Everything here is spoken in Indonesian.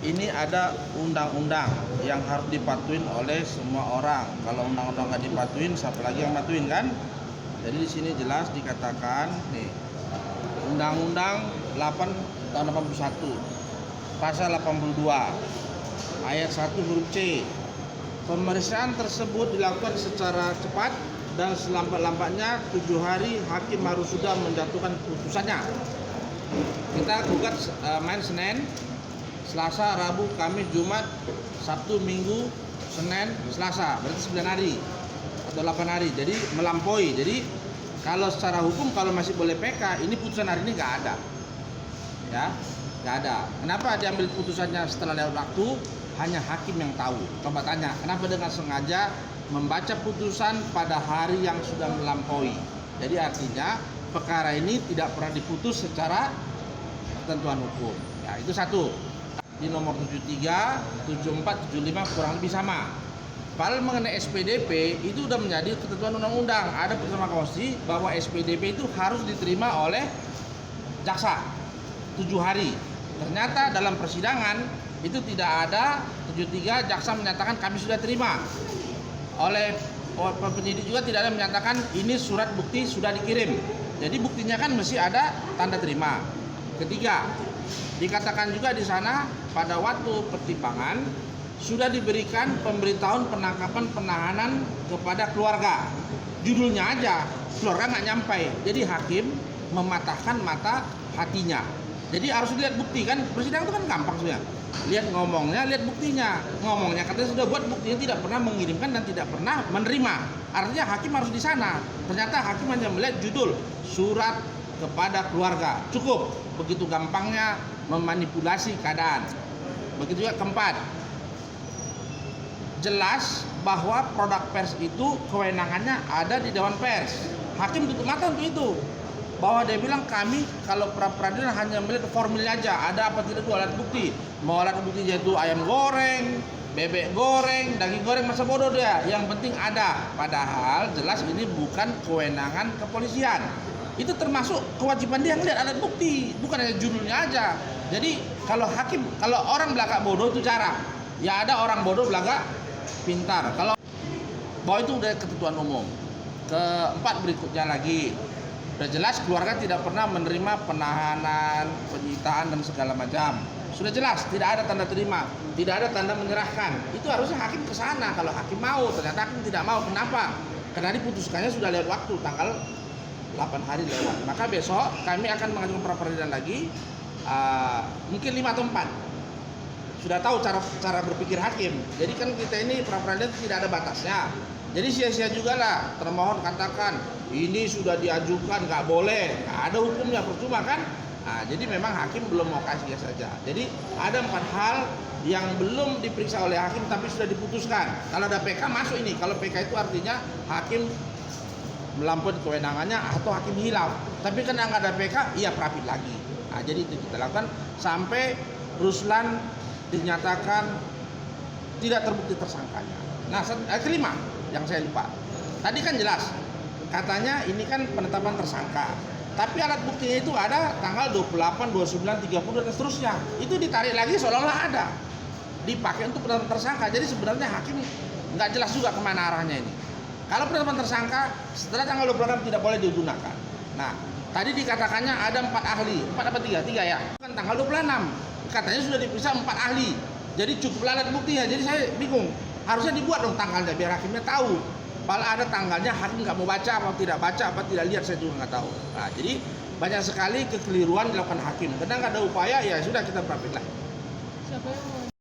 ini ada undang-undang yang harus dipatuhin oleh semua orang. Kalau undang-undang nggak dipatuhin, siapa lagi yang patuhin kan? Jadi di sini jelas dikatakan nih, Undang-Undang 8 tahun 81, pasal 82, ayat 1 huruf C. Pemeriksaan tersebut dilakukan secara cepat dan selambat-lambatnya 7 hari hakim harus sudah menjatuhkan putusannya. Kita gugat main Senin, Selasa, Rabu, Kamis, Jumat, Sabtu, Minggu, Senin, Selasa, berarti 9 hari atau 8 hari. Jadi melampaui. Jadi kalau secara hukum kalau masih boleh PK, ini putusan hari ini nggak ada, ya, nggak ada. Kenapa diambil putusannya setelah lewat waktu? Hanya hakim yang tahu. Coba tanya, kenapa dengan sengaja membaca putusan pada hari yang sudah melampaui? Jadi artinya perkara ini tidak pernah diputus secara ketentuan hukum. Ya, itu satu. Di nomor 73, 74, 75 kurang lebih sama. Padahal mengenai SPDP itu sudah menjadi ketentuan undang-undang. Ada putusan Mahkamah Konstitusi bahwa SPDP itu harus diterima oleh jaksa 7 hari. Ternyata dalam persidangan itu tidak ada 73 jaksa menyatakan kami sudah terima. Oleh penyidik juga tidak ada menyatakan ini surat bukti sudah dikirim. Jadi buktinya kan mesti ada tanda terima. Ketiga, dikatakan juga di sana pada waktu pertimbangan sudah diberikan pemberitahuan penangkapan penahanan kepada keluarga. Judulnya aja keluarga nggak nyampai. Jadi hakim mematahkan mata hatinya. Jadi harus dilihat bukti kan, persidangan itu kan gampang sebenarnya. Lihat ngomongnya, lihat buktinya. Ngomongnya katanya sudah buat, buktinya tidak pernah mengirimkan dan tidak pernah menerima. Artinya hakim harus di sana. Ternyata hakim hanya melihat judul surat kepada keluarga. Cukup. Begitu gampangnya memanipulasi keadaan. Begitu juga keempat. Jelas bahwa produk pers itu kewenangannya ada di Dewan Pers. Hakim tutup mata untuk itu. Bahwa dia bilang kami kalau pra-peradilan hanya melihat formilnya aja, ada apa tidak itu alat bukti. Mau alat buktinya itu ayam goreng, bebek goreng, daging goreng, masa bodoh dia. Yang penting ada. Padahal jelas ini bukan kewenangan kepolisian. Itu termasuk kewajiban dia ngelihat alat bukti, bukan hanya judulnya aja. Jadi kalau hakim, kalau orang belaka bodoh itu cara. Ya ada orang bodoh belaka pintar. Kalau bahwa itu udah ketentuan umum. Keempat berikutnya lagi. Sudah jelas keluarga tidak pernah menerima penahanan, penyitaan dan segala macam. Sudah jelas tidak ada tanda terima, tidak ada tanda menyerahkan. Itu harusnya hakim ke sana kalau hakim mau. Ternyata hakim tidak mau. Kenapa? Karena diputuskannya sudah lewat waktu, tanggal 8 hari lewat. Maka besok kami akan mengajukan pra-peradilan lagi, mungkin 5 atau 4. Sudah tahu cara berpikir hakim. Jadi kan kita ini pra-peradilan tidak ada batasnya. Jadi sia-sia juga lah termohon katakan ini sudah diajukan nggak boleh, nggak ada hukumnya, percuma kan? Nah, jadi memang hakim belum mau kasih saja. Jadi ada 4 hal yang belum diperiksa oleh hakim tapi sudah diputuskan. Kalau ada PK masuk ini. Kalau PK itu artinya hakim melampaui kewenangannya atau hakim hilaf. Tapi kan nggak ada PK, iya prapit lagi. Nah, jadi itu kita lakukan sampai Ruslan dinyatakan tidak terbukti tersangkanya. Nah, kelima yang saya lupa. Tadi kan jelas katanya ini kan penetapan tersangka. Tapi alat buktinya itu ada tanggal 28, 29, 30 dan seterusnya. Itu ditarik lagi seolah-olah ada. Dipakai untuk penetapan tersangka. Jadi sebenarnya hakim nggak jelas juga kemana arahnya ini. Kalau penetapan tersangka setelah tanggal 26 tidak boleh digunakan. Nah, tadi dikatakannya ada 4 ahli. 4 apa 3? 3 ya. Kan tanggal 26. Katanya sudah diperiksa 4 ahli. Jadi cukup alat buktinya. Jadi saya bingung. Harusnya dibuat dong tanggalnya biar hakimnya tahu. Kalau ada tanggalnya hakim nggak mau baca apa tidak baca apa tidak lihat saya juga nggak tahu. Nah, jadi banyak sekali kekeliruan dilakukan hakim. Kadang nggak ada upaya ya sudah kita praktik lah. Siapa yang